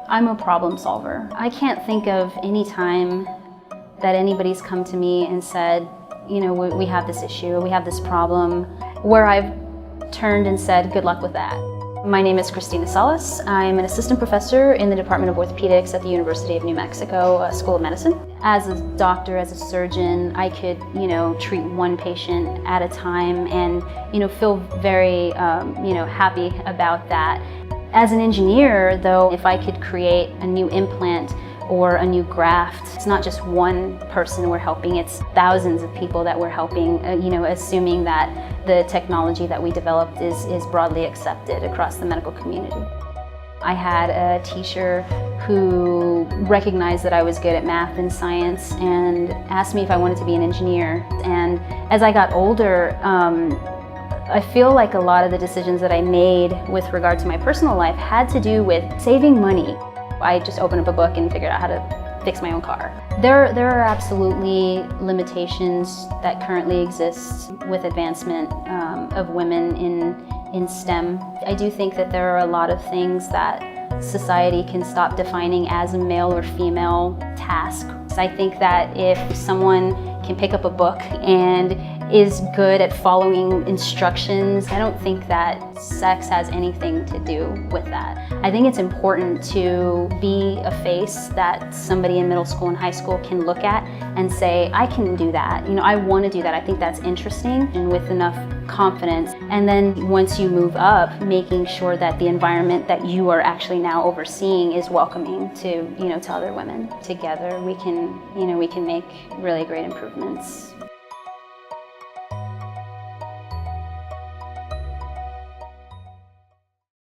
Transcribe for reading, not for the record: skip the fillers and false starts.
I'm a problem solver. I can't think of any time that anybody's come to me and said, you know, we have this issue, we have this problem, where I've turned and said, good luck with that. My name is Christina Salas. I'm an assistant professor in the Department of Orthopaedics at the University of New Mexico School of Medicine. As a doctor, as a surgeon, I could, treat one patient at a time and, feel very, happy about that. As an engineer, though, if I could create a new implant or a new graft, it's not just one person we're helping, it's thousands of people that we're helping, assuming that the technology that we developed is broadly accepted across the medical community. I had a teacher who recognized that I was good at math and science and asked me if I wanted to be an engineer. And as I got older, I feel like a lot of the decisions that I made with regard to my personal life had to do with saving money. I just opened up a book and figured out how to fix my own car. There are absolutely limitations that currently exist with advancement of women in STEM. I do think that there are a lot of things that society can stop defining as a male or female task. I think that if someone can pick up a book and is good at following instructions, I don't think that sex has anything to do with that. I think it's important to be a face that somebody in middle school and high school can look at and say, I can do that. I want to do that. I think that's interesting, and with enough confidence. And then once you move up, making sure that the environment that you are actually now overseeing is welcoming to other women. Together we can make really great improvements.